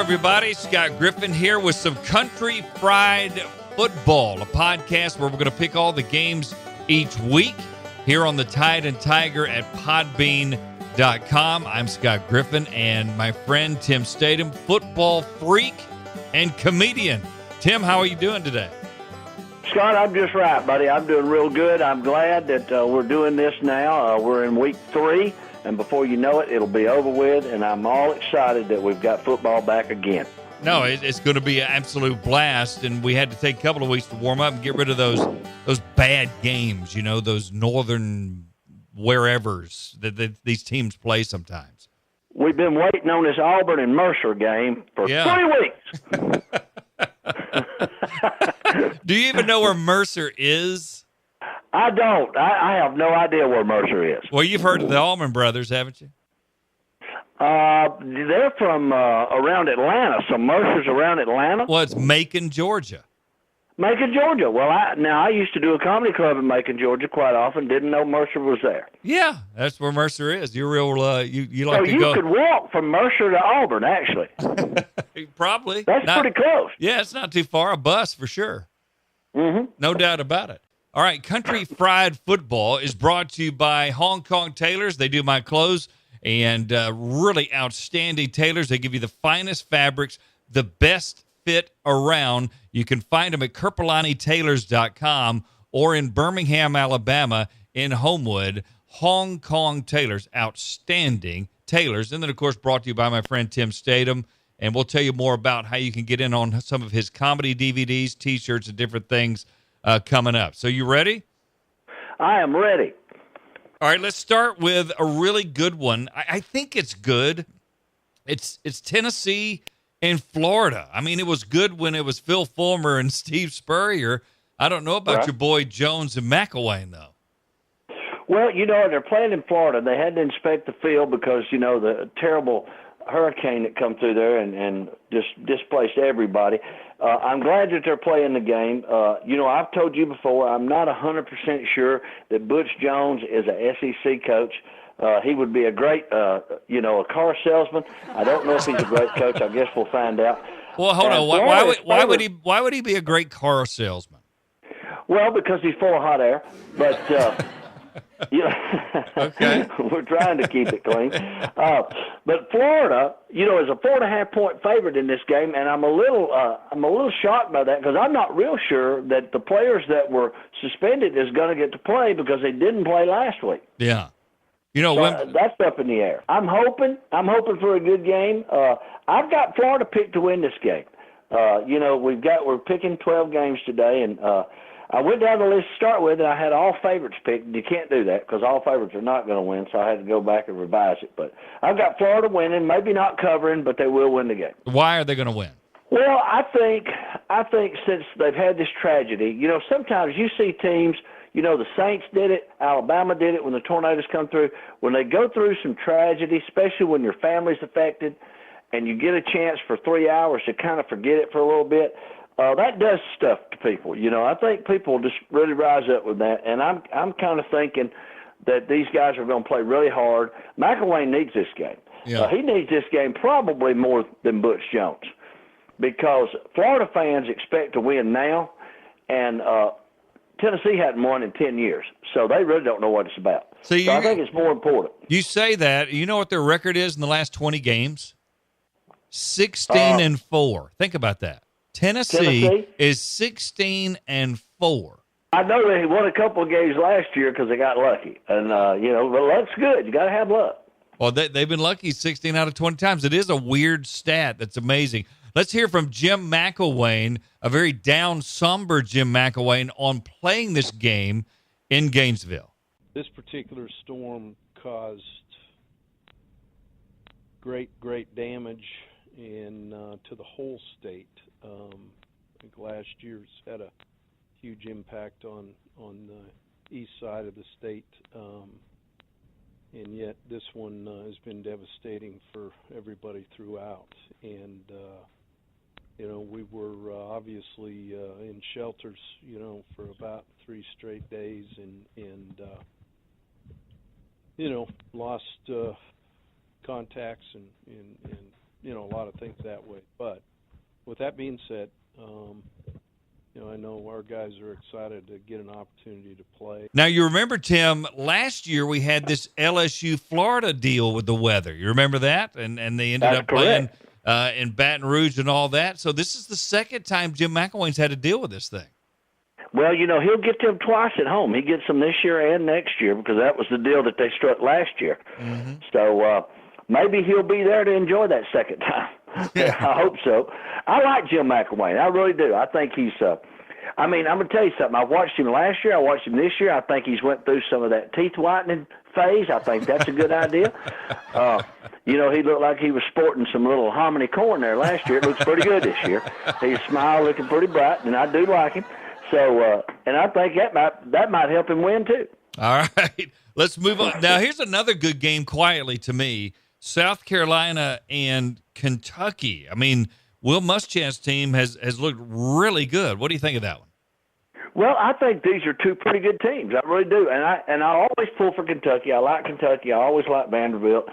everybody. Scott Griffin here with some Country Fried Football, a podcast where we're going to pick all the games each week here on the Tide and Tiger at podbean.com. I'm Scott Griffin, and my friend Tim Statum, football freak and comedian. Tim, how are you doing today? Scott, I'm just right, buddy. I'm doing real good. I'm glad that we're doing this now. We're in week 3. And before you know it, it'll be over with, and I'm all excited that we've got football back again. No, it's going to be an absolute blast, and we had to take a couple of weeks to warm up and get rid of those bad games, those northern wherevers that these teams play sometimes. We've been waiting on this Auburn and Mercer game for 3 weeks. Do you even know where Mercer is? I don't. I have no idea where Mercer is. Well, you've heard of the Allman Brothers, haven't you? They're from around Atlanta. So Mercer's around Atlanta? Well, it's Macon, Georgia. Macon, Georgia. Well, I used to do a comedy club in Macon, Georgia quite often. Didn't know Mercer was there. Yeah, that's where Mercer is. You're real, you like so to go. You could walk from Mercer to Auburn, actually. Probably. That's pretty close. Yeah, it's not too far. A bus for sure. Mm-hmm. No doubt about it. All right, Country Fried Football is brought to you by Hong Kong Tailors. They do my clothes, and really outstanding tailors. They give you the finest fabrics, the best fit around. You can find them at KerpelaniTailors.com or in Birmingham, Alabama, in Homewood. Hong Kong Tailors, outstanding tailors. And then, of course, brought to you by my friend Tim Statum. And we'll tell you more about how you can get in on some of his comedy DVDs, T-shirts, and different things coming up. So you ready? I am ready. All right, let's start with a really good one. I think it's good. It's Tennessee and Florida. I mean, it was good when it was Phil Fulmer and Steve Spurrier. I don't know about your boy Jones and McElwain, though. Well, they're playing in Florida. They had to inspect the field because, the terrible hurricane that come through there and just displaced everybody. I'm glad that they're playing the game. I've told you before, I'm not 100% sure that Butch Jones is a SEC coach. He would be a great, a car salesman. I don't know if he's a great coach. I guess we'll find out. Well, hold on. Why would he be a great car salesman? Well, because he's full of hot air. But okay. We're trying to keep it clean. But Florida, is a 4.5-point favorite in this game, and I'm a little shocked by that because I'm not real sure that the players that were suspended is going to get to play because they didn't play last week. Yeah. That's up in the air. I'm hoping for a good game. I've got Florida picked to win this game. We're picking 12 games today, and I went down the list to start with, and I had all favorites picked. You can't do that because all favorites are not going to win, so I had to go back and revise it. But I've got Florida winning, maybe not covering, but they will win the game. Why are they going to win? Well, I think since they've had this tragedy, sometimes you see teams, the Saints did it, Alabama did it when the tornadoes come through. When they go through some tragedy, especially when your family's affected, and you get a chance for 3 hours to kind of forget it for a little bit, that does stuff to people. I think people just really rise up with that, and I'm kind of thinking that these guys are going to play really hard. McElwain needs this game. Yeah. He needs this game probably more than Butch Jones because Florida fans expect to win now, and Tennessee hadn't won in 10 years, so they really don't know what it's about. So I think it's more important. You say that. You know what their record is in the last 20 games? 16-4. Think about that. Tennessee is 16-4. I know they won a couple of games last year because they got lucky, and but luck's good. You got to have luck. Well, they've been lucky 16 out of 20 times. It is a weird stat that's amazing. Let's hear from Jim McElwain, a very down, somber Jim McElwain, on playing this game in Gainesville. This particular storm caused great damage to the whole state. I think last year's had a huge impact on the east side of the state, and yet this one has been devastating for everybody throughout. And we were obviously in shelters, for about 3 straight days, and lost contacts and a lot of things that way. But with that being said, I know our guys are excited to get an opportunity to play. Now, you remember, Tim, last year we had this LSU-Florida deal with the weather. You remember that? And they ended up playing in Baton Rouge and all that. So this is the second time Jim McElwain's had to deal with this thing. Well, he'll get them twice at home. He gets them this year and next year because that was the deal that they struck last year. Mm-hmm. So maybe he'll be there to enjoy that second time. I hope so. I like Jim McElwain. I really do. I think he's I'm going to tell you something. I watched him last year. I watched him this year. I think he's went through some of that teeth whitening phase. I think that's a good idea. He looked like he was sporting some little hominy corn there last year. It looks pretty good this year. His smile looking pretty bright, and I do like him. So, and I think that might help him win too. All right, let's move on. Now, here's another good game quietly to me. South Carolina and Kentucky. I mean, Will Muschamp's team has looked really good. What do you think of that one? Well, I think these are two pretty good teams. I really do. And I always pull for Kentucky. I like Kentucky. I always like Vanderbilt.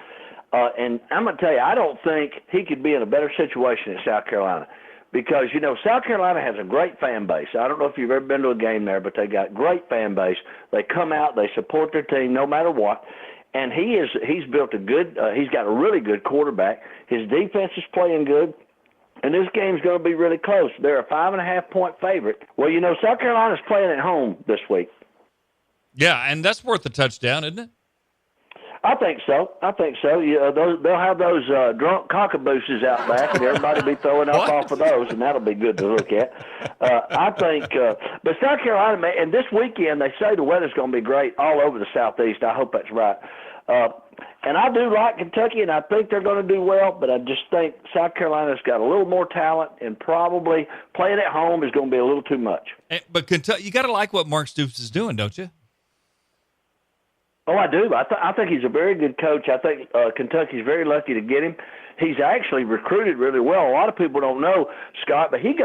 And I'm going to tell you, I don't think he could be in a better situation at South Carolina because, South Carolina has a great fan base. I don't know if you've ever been to a game there, but they got great fan base. They come out, they support their team no matter what. And he's built he's got a really good quarterback. His defense is playing good. And this game's going to be really close. They're a 5.5-point favorite. Well, South Carolina's playing at home this week. Yeah, and that's worth a touchdown, isn't it? I think so. Yeah, they'll have those drunk cockabooses out back, and everybody will be throwing up off of those, and that'll be good to look at. I think, but South Carolina, and this weekend they say the weather's going to be great all over the Southeast. I hope that's right. And I do like Kentucky, and I think they're going to do well, but I just think South Carolina's got a little more talent, and probably playing at home is going to be a little too much. But Kentucky, you got to like what Mark Stoops is doing, don't you? Oh, I do. I think he's a very good coach. I think Kentucky's very lucky to get him. He's actually recruited really well. A lot of people don't know, Scott, but he's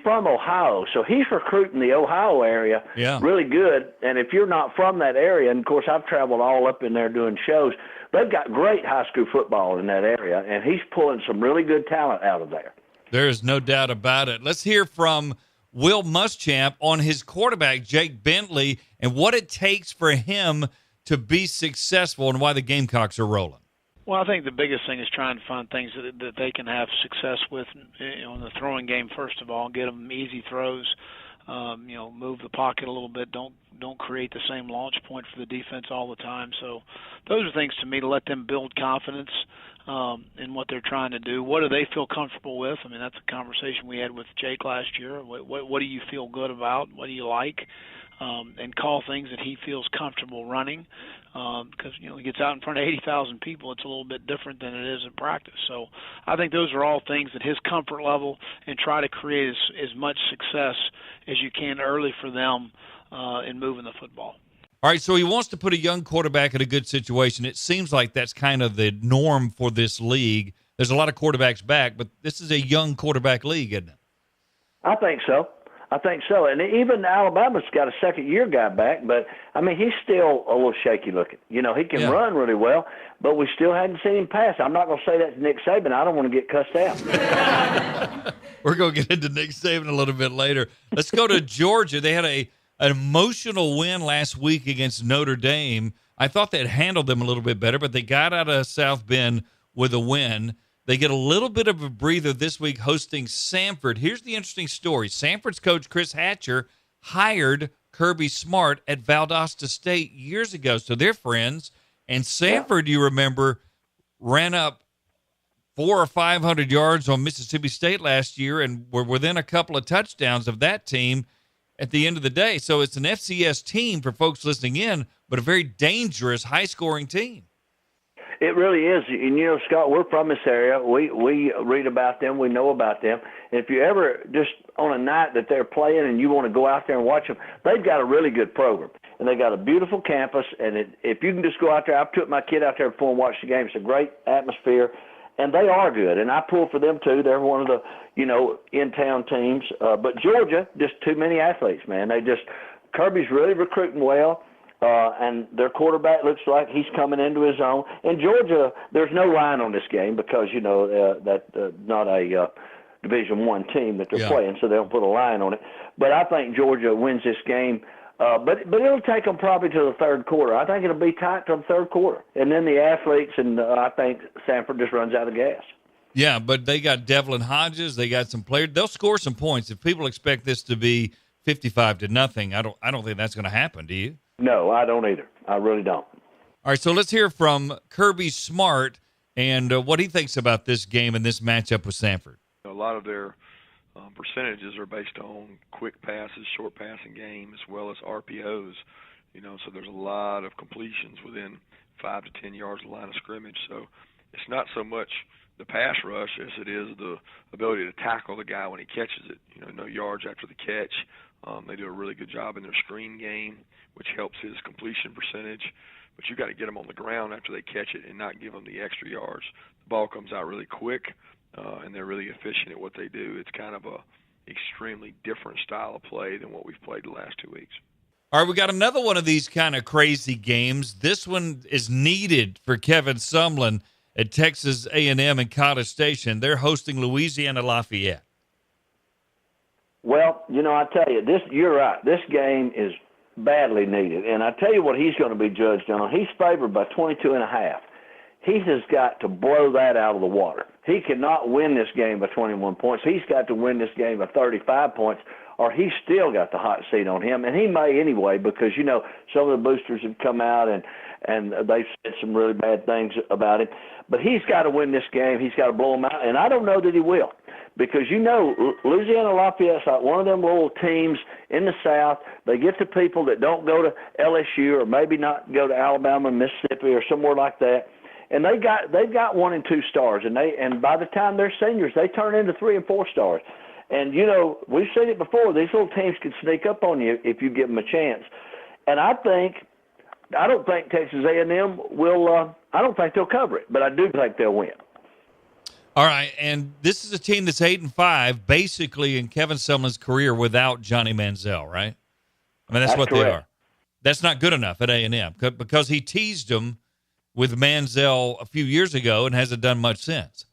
from Ohio, so he's recruiting the Ohio area really good. And if you're not from that area, and, of course, I've traveled all up in there doing shows, they've got great high school football in that area, and he's pulling some really good talent out of there. There is no doubt about it. Let's hear from Will Muschamp on his quarterback, Jake Bentley, and what it takes for him to be successful and why the Gamecocks are rolling. Well, I think the biggest thing is trying to find things that they can have success with in the throwing game. First of all, get them easy throws. Move the pocket a little bit. Don't create the same launch point for the defense all the time. So, those are things to me to let them build confidence in what they're trying to do. What do they feel comfortable with? I mean, that's a conversation we had with Jake last year. What do you feel good about? What do you like? And call things that he feels comfortable running. Because, he gets out in front of 80,000 people, it's a little bit different than it is in practice. So I think those are all things at his comfort level, and try to create as much success as you can early for them in moving the football. All right, so he wants to put a young quarterback in a good situation. It seems like that's kind of the norm for this league. There's a lot of quarterbacks back, but this is a young quarterback league, isn't it? I think so. And even Alabama's got a second-year guy back, but, he's still a little shaky looking. He can run really well, but we still hadn't seen him pass. I'm not going to say that to Nick Saban. I don't want to get cussed out. We're going to get into Nick Saban a little bit later. Let's go to Georgia. They had an emotional win last week against Notre Dame. I thought they'd handled them a little bit better, but they got out of South Bend with a win. They get a little bit of a breather this week hosting Samford. Here's the interesting story. Samford's coach, Chris Hatcher, hired Kirby Smart at Valdosta State years ago, so they're friends. And Samford, you remember, ran up 400 or 500 yards on Mississippi State last year and were within a couple of touchdowns of that team at the end of the day. So it's an FCS team for folks listening in, but a very dangerous, high-scoring team. It really is. And, Scott, we're from this area. We read about them. We know about them. And if you ever just on a night that they're playing and you want to go out there and watch them, they've got a really good program. And they got a beautiful campus. And if you can just go out there, I've took my kid out there before and watched the game. It's a great atmosphere. And they are good. And I pull for them, too. They're one of the, in-town teams. But Georgia, just too many athletes, man. Kirby's really recruiting well. and their quarterback looks like he's coming into his own. In Georgia, there's no line on this game because, that's not a Division I team that they're playing, so they don't put a line on it. But I think Georgia wins this game. But it'll take them probably to the third quarter. I think it'll be tight till the third quarter. And then the athletes, and I think Sanford just runs out of gas. Yeah, but they got Devlin Hodges. They got some players. They'll score some points. If people expect this to be 55-0, I don't think that's going to happen. Do you? No, I don't either. I really don't. All right, so let's hear from Kirby Smart and what he thinks about this game and this matchup with Sanford. A lot of their percentages are based on quick passes, short passing game, as well as RPOs. So there's a lot of completions within 5 to 10 yards of the line of scrimmage. So it's not so much the pass rush as it is the ability to tackle the guy when he catches it. No yards after the catch. They do a really good job in their screen game, which helps his completion percentage. But you got to get them on the ground after they catch it and not give them the extra yards. The ball comes out really quick, and they're really efficient at what they do. It's kind of a extremely different style of play than what we've played the last 2 weeks. All right, we got another one of these kind of crazy games. This one is needed for Kevin Sumlin at Texas A&M and College Station. They're hosting Louisiana Lafayette. Well, I tell you, you're right. This game is badly needed. And I tell you what he's going to be judged on. He's favored by 22.5. He has got to blow that out of the water. He cannot win this game by 21 points. He's got to win this game by 35 points, or he's still got the hot seat on him. And he may anyway because, some of the boosters have come out and they've said some really bad things about him. But he's got to win this game. He's got to blow him out. And I don't know that he will because, Louisiana Lafayette's like one of them little teams in the South. They get the people that don't go to LSU or maybe not go to Alabama, Mississippi, or somewhere like that. And they've got 1 and 2 stars, and by the time they're seniors, they turn into 3 and 4 stars. And we've seen it before. These little teams can sneak up on you if you give them a chance. And I don't think Texas A&M will. I don't think they'll cover it, but I do think they'll win. All right, and this is a team that's 8-5, basically in Kevin Sumlin's career without Johnny Manziel, right? I mean, that's what correct. They are. That's not good enough at A&M because he teased them with Manziel a few years ago and hasn't done much since.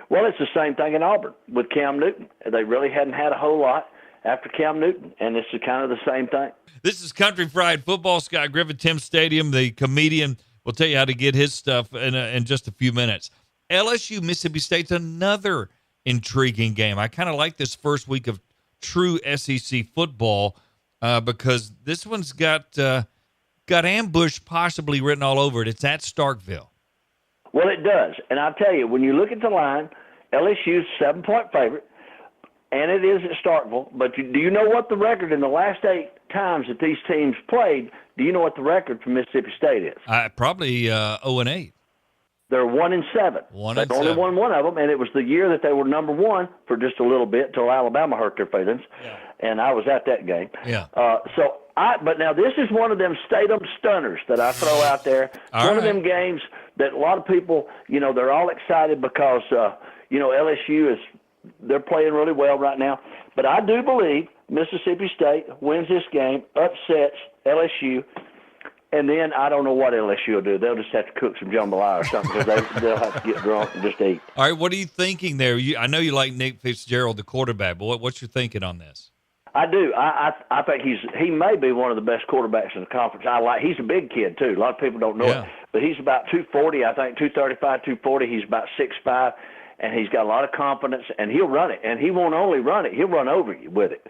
Well, it's the same thing in Auburn with Cam Newton. They really hadn't had a whole lot after Cam Newton, and it's kind of the same thing. This is Country Fried Football. Scott Griffin, Tim Statum, the comedian, will tell you how to get his stuff in just a few minutes. LSU, Mississippi State's another intriguing game. I kind of like this first week of true SEC football because this one's got ambush possibly written all over it. It's at Starkville. Well, it does. And I'll tell you, when you look at the line, LSU's 7-point favorite, and it is at Starkville. But do you know what the record in the last 8 times that these teams played, do you know what the record for Mississippi State is? Probably 0-8. They're 1-7. They've only won one of them, and it was the year that they were number 1 for just a little bit till Alabama hurt their feelings. Yeah. And I was at that game. Yeah. But now this is one of them Statum stunners that I throw out there. One of them games that a lot of people, they're all excited because, LSU they're playing really well right now. But I do believe Mississippi State wins this game, upsets LSU, and then I don't know what LSU will do. They'll just have to cook some jambalaya or something because they'll have to get drunk and just eat. All right, what are you thinking there? I know you like Nick Fitzgerald, the quarterback, but what's your thinking on this? I do. I think he may be one of the best quarterbacks in the conference. He's a big kid too. A lot of people don't know it, but he's about 240. I think 235, 240. He's about 6'5", and he's got a lot of confidence. And he'll run it. And he won't only run it; he'll run over you with it.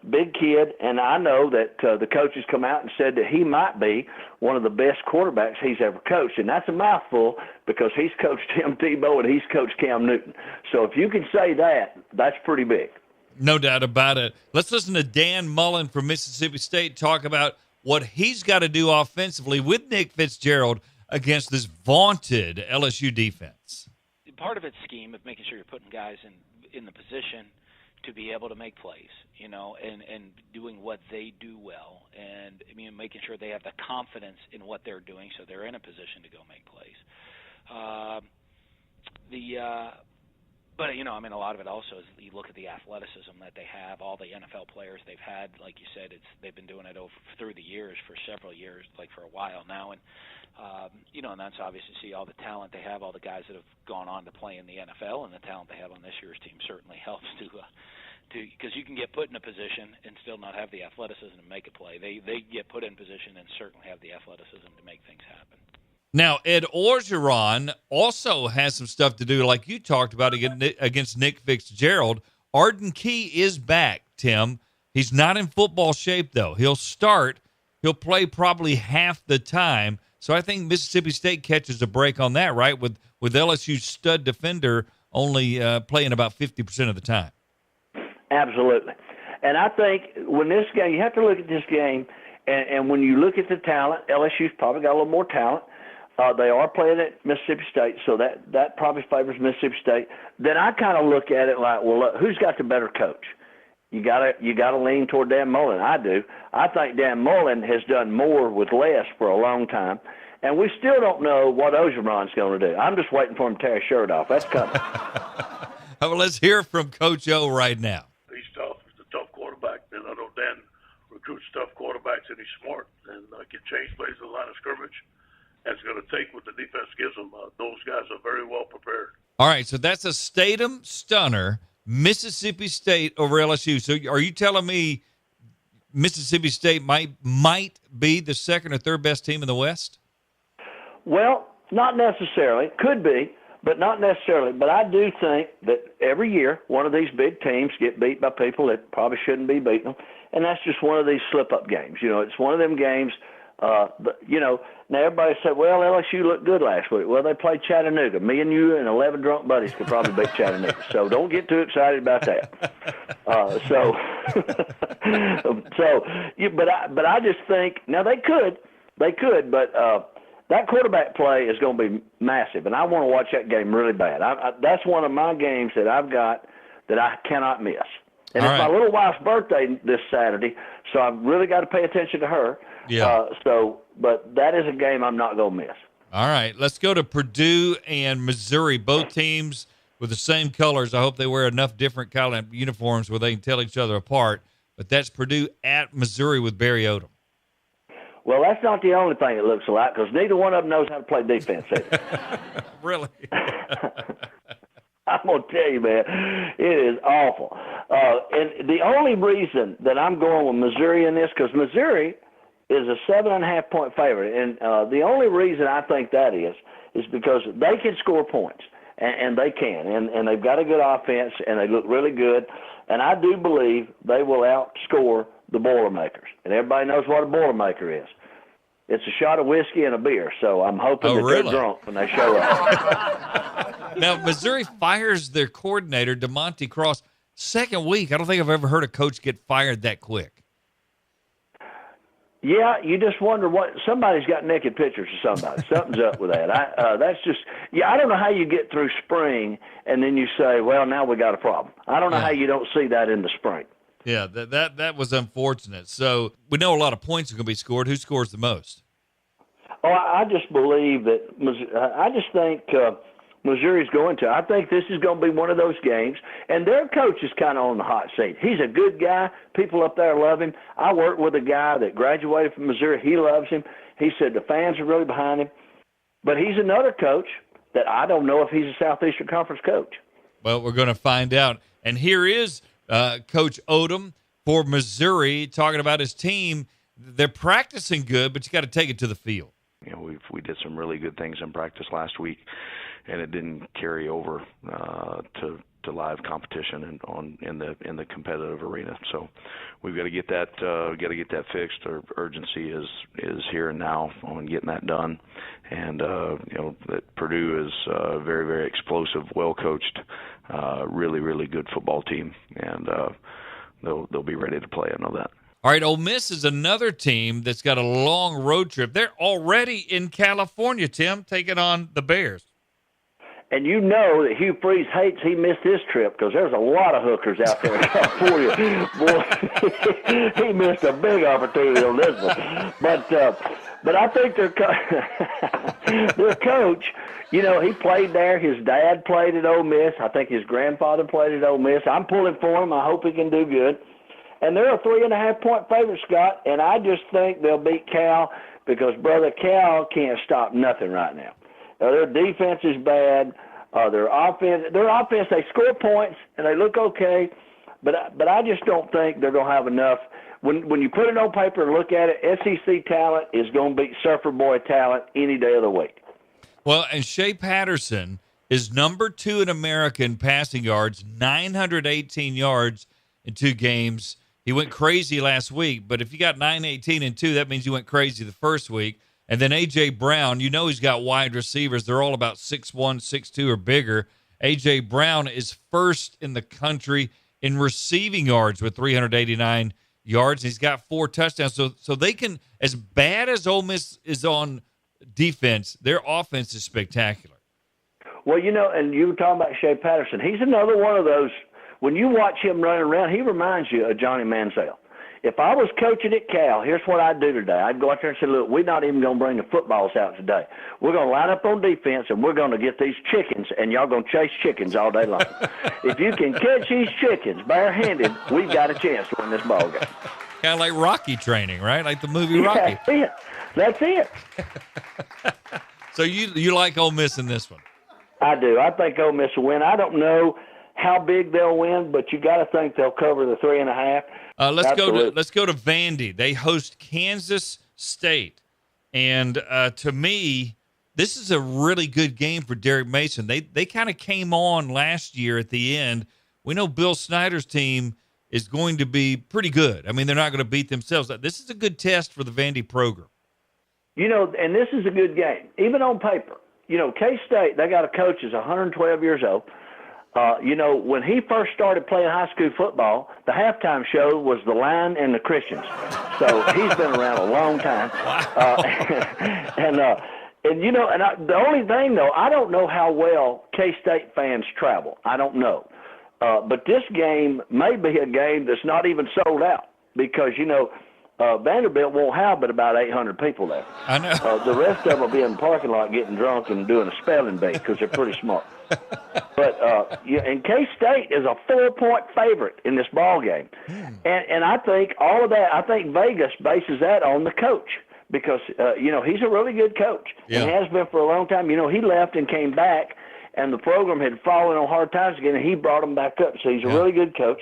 Big kid, and I know that the coaches come out and said that he might be one of the best quarterbacks he's ever coached, and that's a mouthful because he's coached Tim Tebow and he's coached Cam Newton. So if you can say that, that's pretty big. No doubt about it. Let's listen to Dan Mullen from Mississippi State talk about what he's got to do offensively with Nick Fitzgerald against this vaunted LSU defense. Part of it's scheme of making sure you're putting guys in the position to be able to make plays, and doing what they do well, and making sure they have the confidence in what they're doing so they're in a position to go make plays. But, you know, I mean, a lot of it also is you look at the athleticism that they have, all the NFL players they've had. Like you said, they've been doing it through the years, for several years, like for a while now. And, you know, and that's obviously see all the talent they have, all the guys that have gone on to play in the NFL, and the talent they have on this year's team certainly helps to because you can get put in a position and still not have the athleticism to make a play. They get put in position and certainly have the athleticism to make things happen. Now, Ed Orgeron also has some stuff to do, like you talked about, against Nick Fitzgerald. Arden Key is back, Tim. He's not in football shape, though. He'll start. He'll play probably half the time. So I think Mississippi State catches a break on that, right, with LSU's stud defender only playing about 50% of the time. Absolutely. And I think when this game, you have to look at this game, and when you look at the talent, LSU's probably got a little more talent. They are playing at Mississippi State, so that probably favors Mississippi State. Then I kind of look at it like, well, look, who's got the better coach? You gotta lean toward Dan Mullen. I do. I think Dan Mullen has done more with less for a long time, and we still don't know what Orgeron's going to do. I'm just waiting for him to tear his shirt off. That's coming. Well, let's hear from Coach O right now. He's tough. He's a tough quarterback, and I know Dan recruits tough quarterbacks, and he's smart and can change plays at the line of scrimmage. That's going to take what the defense gives them. Those guys are very well prepared. All right, so that's a Statum stunner, Mississippi State over LSU. So are you telling me Mississippi State might be the second or third best team in the West? Well, not necessarily. Could be, but not necessarily. But I do think that every year one of these big teams get beat by people that probably shouldn't be beating them, and that's just one of these slip-up games. You know, it's one of them games. You know, now everybody said, well, LSU looked good last week. Well, they played Chattanooga. Me and you and 11 drunk buddies could probably beat Chattanooga. So don't get too excited about that. But I just think, now they could, but that quarterback play is going to be massive, and I want to watch that game really bad. That's one of my games that I've got that I cannot miss. And All it's right. my little wife's birthday this Saturday, so I've really got to pay attention to her. Yeah. But that is a game I'm not going to miss. All right, let's go to Purdue and Missouri, both teams with the same colors. I hope they wear enough different color uniforms where they can tell each other apart. But that's Purdue at Missouri with Barry Odom. Well, that's not the only thing it looks alike, because neither one of them knows how to play defense. Really? I'm going to tell you, man, it is awful. And the only reason that I'm going with Missouri in this, because Missouri is a 7.5-point favorite, and the only reason I think that is because they can score points, and they can, and they've got a good offense, and they look really good, and I do believe they will outscore the Boilermakers, and everybody knows what a Boilermaker is. It's a shot of whiskey and a beer, so I'm hoping really? They're drunk when they show up. Now, Missouri fires their coordinator, DeMonte Cross, second week. I don't think I've ever heard a coach get fired that quick. Yeah, you just wonder what somebody's got naked pictures of somebody. Something's up with that. That's just I don't know how you get through spring and then you say, well, now we got a problem. I don't know how you don't see that in the spring. Yeah, that was unfortunate. So we know a lot of points are going to be scored. Who scores the most? Oh, I just believe that. I just think Missouri's going to. I think this is going to be one of those games, and their coach is kind of on the hot seat. He's a good guy. People up there love him. I worked with a guy that graduated from Missouri. He loves him. He said the fans are really behind him. But he's another coach that I don't know if he's a Southeastern Conference coach. Well, we're going to find out. And here is Coach Odom for Missouri talking about his team. They're practicing good, but you got to take it to the field. You know, we did some really good things in practice last week, and it didn't carry over to live competition in the competitive arena. So we've got to get that fixed. Our urgency is here and now on getting that done. And that Purdue is a very, very explosive, well coached, really, really good football team, and they'll be ready to play. I know that. All right, Ole Miss is another team that's got a long road trip. They're already in California, Tim, taking on the Bears. And you know that Hugh Freeze hates he missed his trip because there's a lot of hookers out there in California. Boy, he missed a big opportunity on this one. But I think their coach, you know, he played there. His dad played at Ole Miss. I think his grandfather played at Ole Miss. I'm pulling for him. I hope he can do good. And they're a 3.5-point favorite, Scott, and I just think they'll beat Cal because, brother, Cal can't stop nothing right now. Their defense is bad. Their offense, they score points and they look okay, but I just don't think they're going to have enough. When you put it on paper and look at it, SEC talent is going to beat Surfer Boy talent any day of the week. Well, and Shea Patterson is number 2 in America in passing yards, 918 yards in 2 games. He went crazy last week, but if you got 918 and 2, that means you went crazy the first week. And then A.J. Brown, you know he's got wide receivers. They're all about 6'1", 6'2", or bigger. A.J. Brown is first in the country in receiving yards with 389 yards. He's got 4 touchdowns. So they can, as bad as Ole Miss is on defense, their offense is spectacular. Well, you know, and you were talking about Shea Patterson. He's another one of those, when you watch him running around, he reminds you of Johnny Manziel. If I was coaching at Cal, here's what I'd do today. I'd go out there and say, look, we're not even going to bring the footballs out today. We're going to line up on defense, and we're going to get these chickens, and y'all going to chase chickens all day long. If you can catch these chickens barehanded, we've got a chance to win this ball game. Kind of like Rocky training, right? Like the movie Rocky. That's it. So you like Ole Miss in this one? I do. I think Ole Miss will win. I don't know how big they'll win, but you got to think they'll cover the 3.5. Let's go to Vandy. They host Kansas State, and to me, this is a really good game for Derek Mason. They kind of came on last year at the end. We know Bill Snyder's team is going to be pretty good. I mean, they're not going to beat themselves. This is a good test for the Vandy program. You know, and this is a good game, even on paper. You know, K-State, they got a coach who's 112 years old. You know, when he first started playing high school football, the halftime show was the Lion and the Christians. So he's been around a long time. And you know, the only thing, though, I don't know how well K-State fans travel. I don't know. But this game may be a game that's not even sold out because, you know, Vanderbilt won't have but about 800 people there. I know. The rest of them will be in the parking lot getting drunk and doing a spelling bee because they're pretty smart. But and K-State is a 4-point favorite in this ball game, and I think all of that. I think Vegas bases that on the coach because you know he's a really good coach and has been for a long time. You know he left and came back, and the program had fallen on hard times again, and he brought them back up. So he's a really good coach.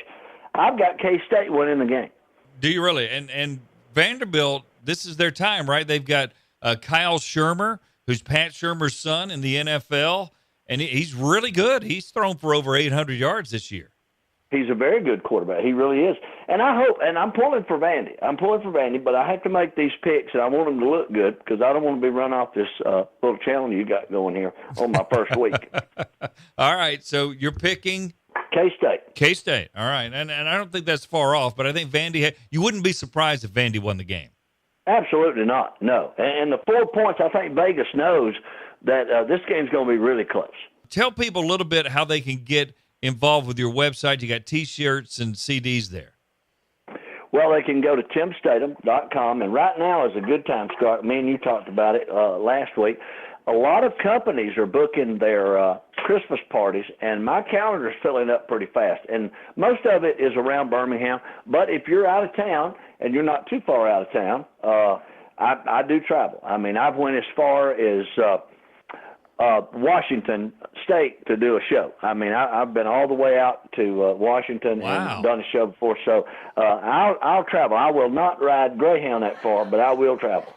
I've got K-State winning the game. Do you really? And Vanderbilt, this is their time, right? They've got Kyle Shermer, who's Pat Shermer's son in the NFL. And he's really good. He's thrown for over 800 yards this year. He's a very good quarterback. He really is. And I hope, and I'm pulling for Vandy. But I have to make these picks, and I want them to look good because I don't want to be run off this little challenge you got going here on my first week. All right, so you're picking? K-State. K-State, all right. And I don't think that's far off, but I think Vandy you wouldn't be surprised if Vandy won the game. Absolutely not, no. And the 4 points, I think Vegas knows that this game's going to be really close. Tell people a little bit how they can get involved with your website. You got T-shirts and CDs there. Well, they can go to timstatum.com, and right now is a good time, Scott. Me and you talked about it last week. A lot of companies are booking their Christmas parties, and my calendar is filling up pretty fast. And most of it is around Birmingham. But if you're out of town and you're not too far out of town, I do travel. I mean, I've went as far as Washington State to do a show. I mean, I've been all the way out to Washington and done a show before. So I'll travel. I will not ride Greyhound that far, but I will travel.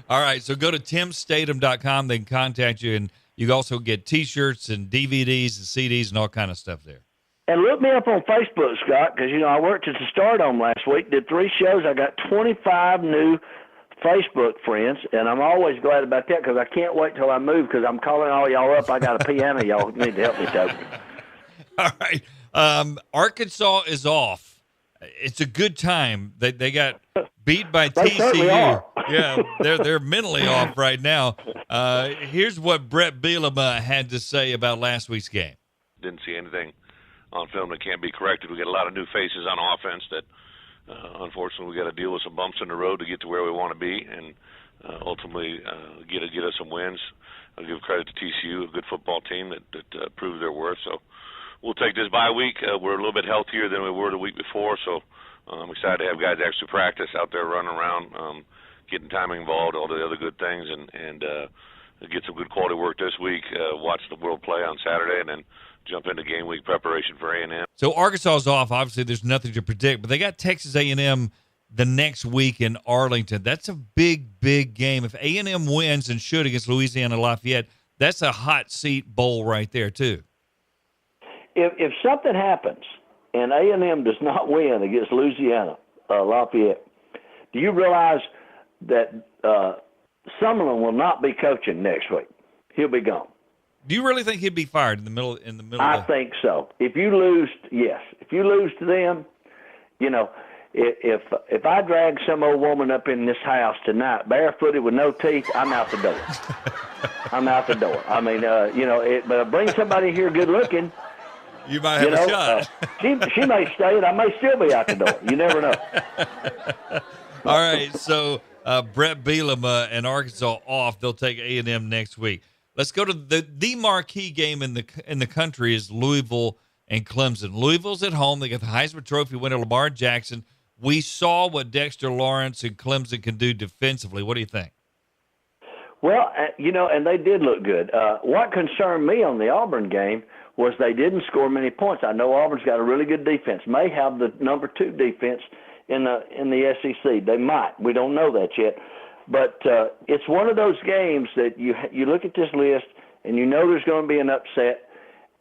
All right, so go to timstatum.com. They can contact you, and you can also get T-shirts and DVDs and CDs and all kind of stuff there. And look me up on Facebook, Scott, because, you know, I worked at the Stardome last week, did 3 shows. I got 25 new Facebook friends, and I'm always glad about that because I can't wait till I move because I'm calling all y'all up. I got a piano. Y'all need to help me, Toby. All right. Arkansas is off. It's a good time. They got beat by TCU. Yeah, they're mentally off right now. Here's what Brett Bielema had to say about last week's game. Didn't see anything on film that can't be corrected. We got a lot of new faces on offense that, unfortunately, we got to deal with some bumps in the road to get to where we want to be. And ultimately get us some wins. I'll give credit to TCU, a good football team that proved their worth. So we'll take this bye week. We're a little bit healthier than we were the week before, so I'm excited to have guys actually practice out there running around, getting timing involved, all the other good things, and get some good quality work this week, watch the World play on Saturday, and then jump into game week preparation for A&M. So Arkansas is off. Obviously, there's nothing to predict, but they got Texas A&M the next week in Arlington. That's a big, big game. If A&M wins and should against Louisiana Lafayette, that's a hot seat bowl right there too. If something happens and A&M does not win against Louisiana Lafayette, do you realize that Summerlin will not be coaching next week? He'll be gone. Do you really think he'd be fired in the middle? I think so. If you lose, yes. If you lose to them, you know, if I drag some old woman up in this house tonight, barefooted with no teeth, I'm out the door. I'm out the door. I mean, but bring somebody here good looking. You might have a shot. She may stay, and I may still be out the door. You never know. All right, so Brett Bielema and Arkansas off. They'll take A&M next week. Let's go to the marquee game in the country is Louisville and Clemson. Louisville's at home. They got the Heisman Trophy winner Lamar Jackson. We saw what Dexter Lawrence and Clemson can do defensively. What do you think? Well, and they did look good. What concerned me on the Auburn game was they didn't score many points. I know Auburn's got a really good defense, may have the number 2 defense in the SEC. They might. We don't know that yet. But it's one of those games that you look at this list and you know there's going to be an upset.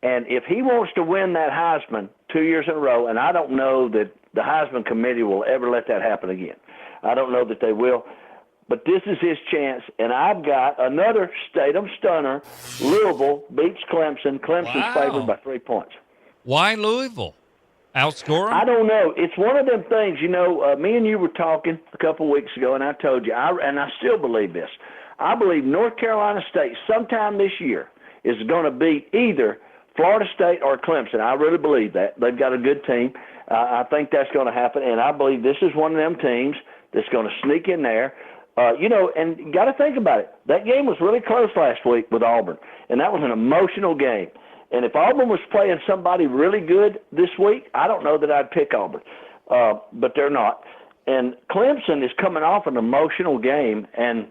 And if he wants to win that Heisman 2 years in a row, and I don't know that the Heisman committee will ever let that happen again. I don't know that they will. But this is his chance, and I've got another Statum stunner. Louisville beats Clemson. Clemson's favored by 3 points. Why Louisville? Outscore them? I don't know. It's one of them things, me and you were talking a couple weeks ago, and I told you, and I still believe this. I believe North Carolina State sometime this year is going to beat either Florida State or Clemson. I really believe that. They've got a good team. I think that's going to happen, and I believe this is one of them teams that's going to sneak in there. And you got to think about it. That game was really close last week with Auburn, and that was an emotional game. And if Auburn was playing somebody really good this week, I don't know that I'd pick Auburn, but they're not. And Clemson is coming off an emotional game, and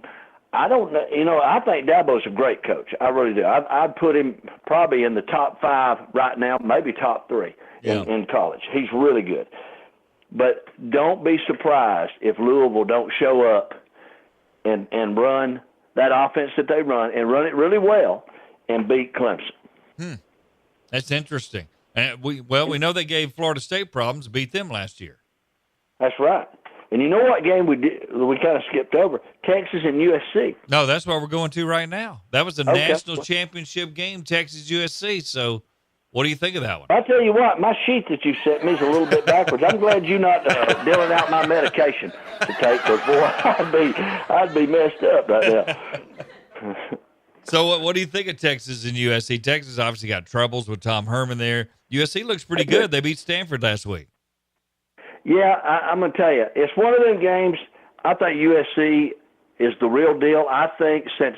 I don't know. I think Dabo's a great coach. I really do. I'd put him probably in the top 5 right now, maybe top 3 in college. He's really good. But don't be surprised if Louisville don't show up and run that offense that they run and run it really well and beat Clemson. That's interesting. And we know they gave Florida State problems, beat them last year. That's right. And you know what game we kind of skipped over? Texas and USC. No, that's what we're going to right now. That was a national championship game, Texas USC. So what do you think of that one? I'll tell you what, my sheet that you sent me is a little bit backwards. I'm glad you're not dealing out my medication to take, because boy, I'd be messed up right now. So what do you think of Texas and USC? Texas obviously got troubles with Tom Herman there. USC looks pretty good. They beat Stanford last week. Yeah, I'm going to tell you, it's one of them games. I think USC is the real deal. I think since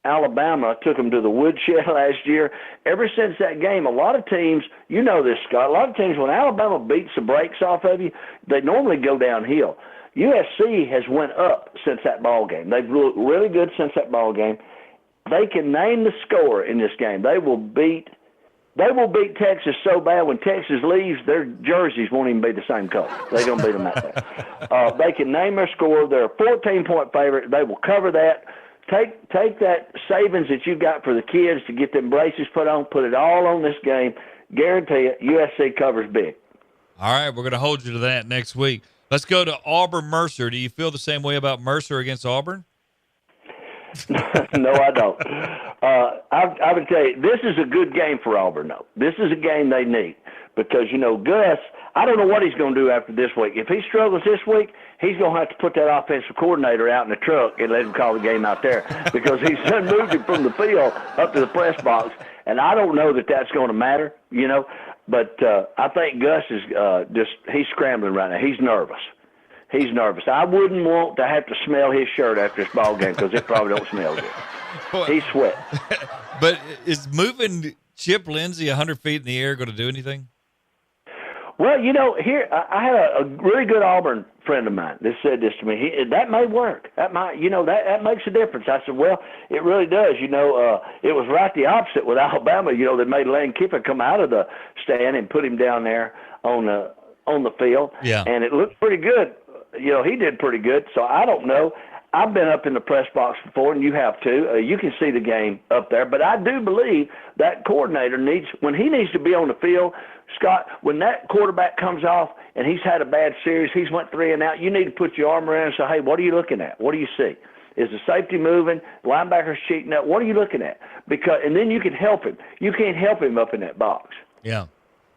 Alabama took them to the woodshed last year, ever since that game, a lot of teams, you know this, Scott, a lot of teams, when Alabama beats the brakes off of you, they normally go downhill. USC has went up since that ball game. They've looked really good since that ball game. They can name the score in this game. They will beat Texas so bad when Texas leaves, their jerseys won't even be the same color. They're going to beat them out there. They can name their score. They're a 14-point favorite. They will cover that. Take that savings that you've got for the kids to get them braces put on, put it all on this game. Guarantee it, USC covers big. All right, we're going to hold you to that next week. Let's go to Auburn-Mercer. Do you feel the same way about Mercer against Auburn? No, I don't. I would tell you, this is a good game for Auburn, though. This is a game they need because, Gus, I don't know what he's going to do after this week. If he struggles this week, he's going to have to put that offensive coordinator out in the truck and let him call the game out there because he's moved him from the field up to the press box, and I don't know that that's going to matter, But I think Gus is he's scrambling right now. He's nervous. He's nervous. I wouldn't want to have to smell his shirt after this ball game because it probably don't smell good. He's sweating. But is moving Chip Lindsey 100 feet in the air going to do anything? Well, here I had a really good Auburn friend of mine that said this to me. That may work. That might, that makes a difference. I said, well, it really does. It was right the opposite with Alabama. They made Lane Kiffin come out of the stand and put him down there on the field. Yeah. And it looked pretty good. He did pretty good. So I don't know. I've been up in the press box before, and you have too. You can see the game up there. But I do believe that coordinator when he needs to be on the field, Scott, when that quarterback comes off and he's had a bad series, he's went 3 and out, you need to put your arm around and say, hey, what are you looking at? What do you see? Is the safety moving? Linebacker's cheating up? What are you looking at? And then you can help him. You can't help him up in that box. Yeah.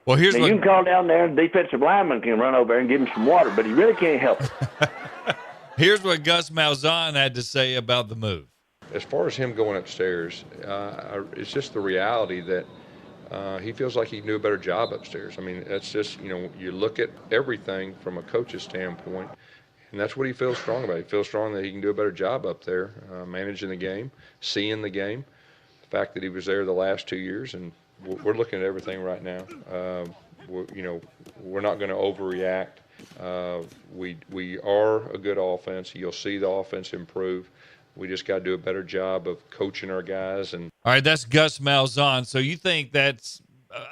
Well, you can call down there, and the defensive lineman can run over there and give him some water, but he really can't help him. Here's what Gus Malzahn had to say about the move. As far as him going upstairs, it's just the reality that he feels like he can do a better job upstairs. I mean, that's just, you look at everything from a coach's standpoint, and that's what he feels strong about. He feels strong that he can do a better job up there, managing the game, seeing the game, the fact that he was there the last 2 years, and we're looking at everything right now. We're not going to overreact. We are a good offense. You'll see the offense improve. We just got to do a better job of coaching our guys. And all right, that's Gus Malzahn. So you think that's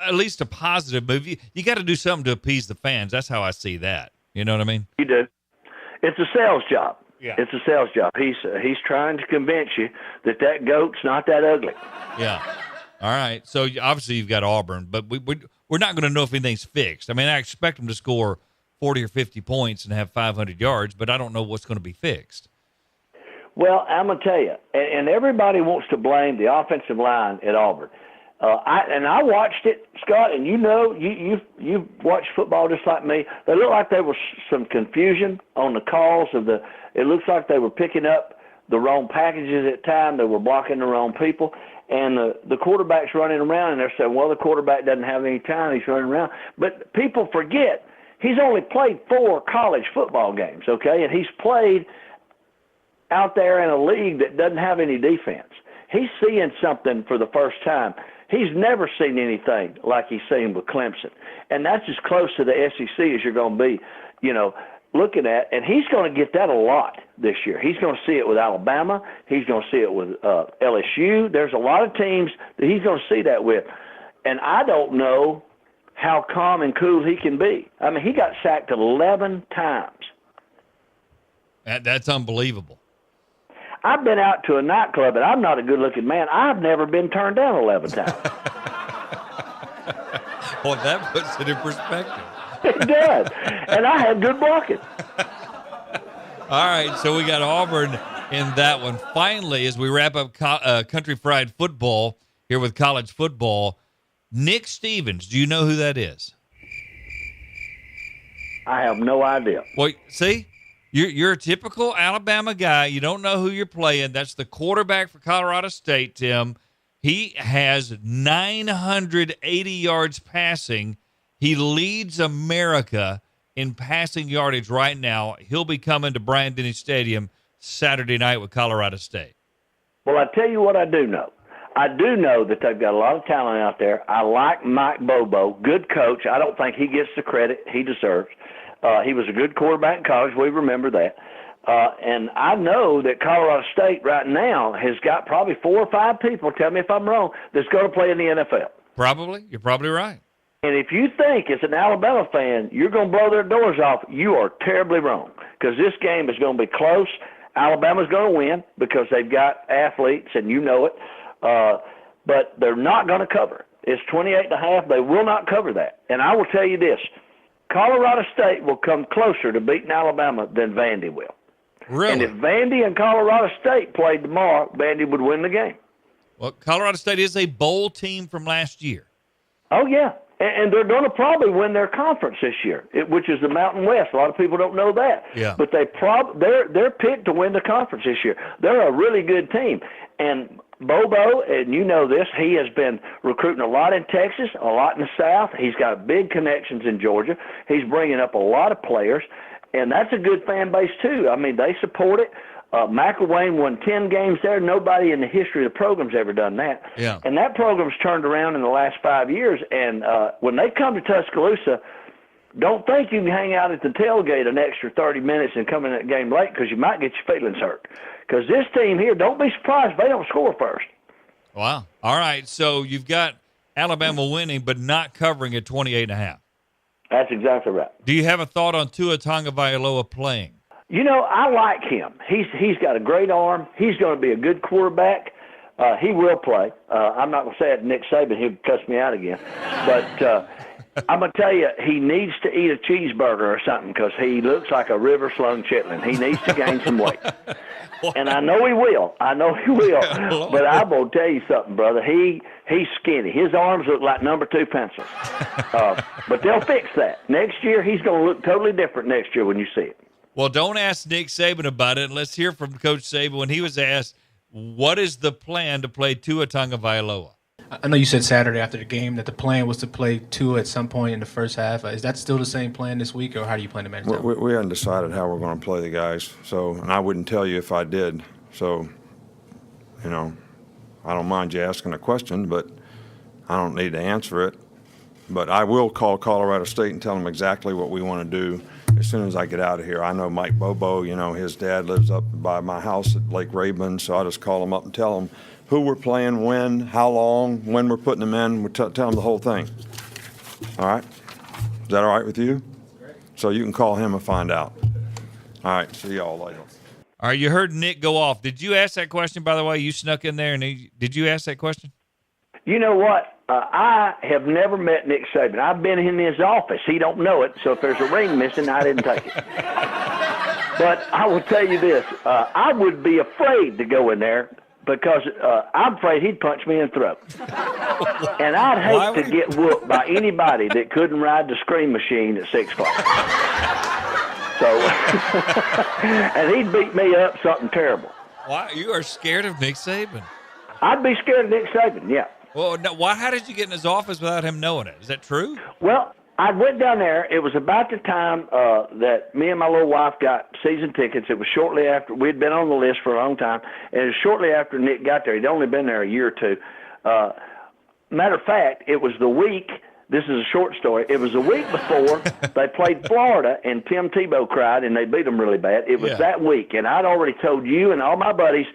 at least a positive move? You got to do something to appease the fans. That's how I see that. You know what I mean? You do. It's a sales job. Yeah. It's a sales job. He's trying to convince you that goat's not that ugly. Yeah. All right. So obviously you've got Auburn, but we're not going to know if anything's fixed. I mean, I expect them to score 40 or 50 points and have 500 yards, but I don't know what's going to be fixed. Well, I'm going to tell you, and everybody wants to blame the offensive line at Auburn. I watched it, Scott, and you've watched football just like me. They looked like there was some confusion on the calls it looks like they were picking up the wrong packages at time. They were blocking the wrong people. And the quarterback's running around, and they're saying, well, the quarterback doesn't have any time. He's running around. But people forget he's only played 4 college football games, okay? And he's played out there in a league that doesn't have any defense. He's seeing something for the first time. He's never seen anything like he's seen with Clemson. And that's as close to the SEC as you're going to be, looking at. And he's going to get that a lot this year. He's going to see it with Alabama. He's going to see it with LSU. There's a lot of teams that he's going to see that with. And I don't know how calm and cool he can be. I mean, he got sacked 11 times. That's unbelievable. I've been out to a nightclub, and I'm not a good-looking man. I've never been turned down 11 times. Well, that puts it in perspective. It does. And I had good blocking. All right, so we got Auburn in that one. Finally, as we wrap up Country Fried Football here with college football, Nick Stevens, do you know who that is? I have no idea. Well, see? You're a typical Alabama guy. You don't know who you're playing. That's the quarterback for Colorado State, Tim. He has 980 yards passing. He leads America in passing yardage right now. He'll be coming to Bryant-Denny Stadium Saturday night with Colorado State. Well, I tell you what I do know. I do know that they've got a lot of talent out there. I like Mike Bobo, good coach. I don't think he gets the credit he deserves. He was a good quarterback in college. We remember that. And I know that Colorado State right now has got probably 4 or 5 people, tell me if I'm wrong, that's going to play in the NFL. Probably. You're probably right. And if you think as an Alabama fan you're going to blow their doors off, you are terribly wrong, because this game is going to be close. Alabama's going to win because they've got athletes, and you know it. But they're not going to cover. It's 28.5. They will not cover that. And I will tell you this. Colorado State will come closer to beating Alabama than Vandy will. Really? And if Vandy and Colorado State played tomorrow, Vandy would win the game. Well, Colorado State is a bowl team from last year. Oh, yeah. And they're going to probably win their conference this year, which is the Mountain West. A lot of people don't know that. Yeah. But they're picked to win the conference this year. They're a really good team. And Bobo, and you know this, he has been recruiting a lot in Texas, a lot in the South. He's got big connections in Georgia. He's bringing up a lot of players. and that's a good fan base too. I mean, they support it. McElwain won 10 games there. Nobody in the history of the program's ever done that. Yeah. And that program's turned around in the last 5 years. And when they come to Tuscaloosa, don't think you can hang out at the tailgate an extra 30 minutes and come in that game late, because you might get your feelings hurt. Because this team here, don't be surprised if they don't score first. Wow. All right, so you've got Alabama winning but not covering at 28.5. That's exactly right. Do you have a thought on Tua Tagovailoa playing? You know, I like him. He's got a great arm. He's going to be a good quarterback. He will play. I'm not going to say it to Nick Saban. He'll cuss me out again. But I'm going to tell you, he needs to eat a cheeseburger or something, because he looks like a River Sloan chitlin. He needs to gain some weight. And I know he will. But I'm going to tell you something, brother. He's skinny. His arms look like number 2 pencils. But they'll fix that. Next year, he's going to look totally different next year when you see it. Well, don't ask Nick Saban about it. Let's hear from Coach Saban when he was asked, what is the plan to play Tua Tagovailoa? I know you said Saturday after the game that the plan was to play Tua at some point in the first half. Is that still the same plan this week, or how do you plan to manage that? We haven't decided how we're going to play the guys, and I wouldn't tell you if I did. So, I don't mind you asking a question, but I don't need to answer it. But I will call Colorado State and tell them exactly what we want to do as soon as I get out of here. I know Mike Bobo, his dad lives up by my house at Lake Raven, so I'll just call him up and tell him who we're playing, when, how long, when we're putting them in. We'll tell them the whole thing. All right? Is that all right with you? So you can call him and find out. All right, see y'all later. All right, you heard Nick go off. Did you ask that question, by the way? You snuck in there, and did you ask that question? You know what? I have never met Nick Saban. I've been in his office. He don't know it, so if there's a ring missing, I didn't take it. But I will tell you this. I would be afraid to go in there, because I'm afraid he'd punch me in the throat. And I'd hate to get whooped by anybody that couldn't ride the Scream Machine at 6 o'clock. So, and he'd beat me up something terrible. Why? You are scared of Nick Saban? I'd be scared of Nick Saban, yeah. Well, no, how did you get in his office without him knowing it? Is that true? Well, I went down there. It was about the time that me and my little wife got season tickets. It was shortly after. We'd been on the list for a long time, and it was shortly after Nick got there. He'd only been there a year or two. Matter of fact, it was the week. This is a short story. It was the week before they played Florida, and Tim Tebow cried, and they beat them really bad. It was that week, and I'd already told you and all my buddies,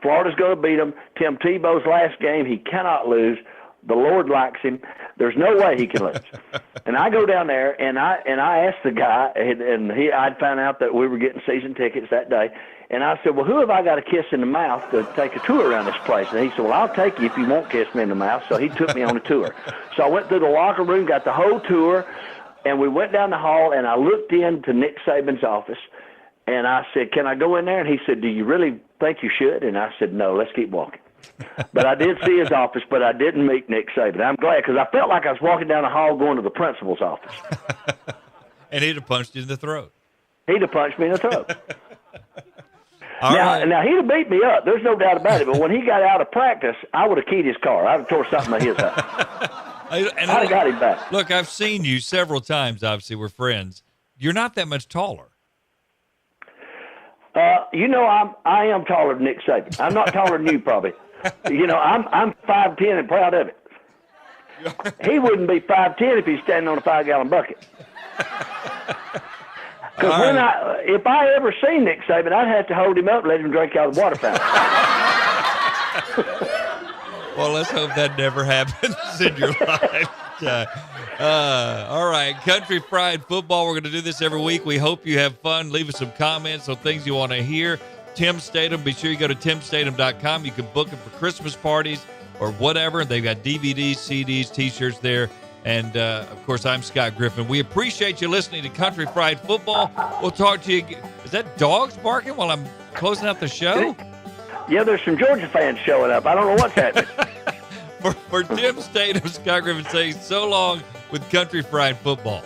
Florida's going to beat them. Tim Tebow's last game, he cannot lose. The Lord likes him. There's no way he can lose. And I go down there, and I asked the guy, and I'd found out that we were getting season tickets that day. And I said, well, who have I got to kiss in the mouth to take a tour around this place? And he said, well, I'll take you if you won't kiss me in the mouth. So he took me on a tour. So I went through the locker room, got the whole tour, and we went down the hall, and I looked into Nick Saban's office. And I said, can I go in there? And he said, do you really think you should? And I said, no, let's keep walking. But I did see his office, but I didn't meet Nick Saban. I'm glad, because I felt like I was walking down the hall going to the principal's office. And he'd have punched you in the throat. He'd have punched me in the throat. Now, he'd have beat me up. There's no doubt about it. But when he got out of practice, I would have keyed his car. I'd have tore something of his up. I'd have got him back. Look, I've seen you several times. Obviously, we're friends. You're not that much taller. I am taller than Nick Saban. I'm not taller than you, probably. I'm 5'10" and proud of it. He wouldn't be 5'10" if he's standing on a 5-gallon bucket. Because if I ever seen Nick Saban, I'd have to hold him up and let him drink out of the water fountain. Well, let's hope that never happens in your life. All right, Country Fried Football. We're going to do this every week. We hope you have fun. Leave us some comments on things you want to hear. Tim Statum, be sure you go to timstatum.com. You can book it for Christmas parties or whatever. They've got DVDs, CDs, T-shirts there. And, of course, I'm Scott Griffin. We appreciate you listening to Country Fried Football. We'll talk to you again. Is that dogs barking while I'm closing out the show? Yeah, there's some Georgia fans showing up. I don't know what's happening. For Tim Statum, Scott Griffin saying so long with Country Fried Football.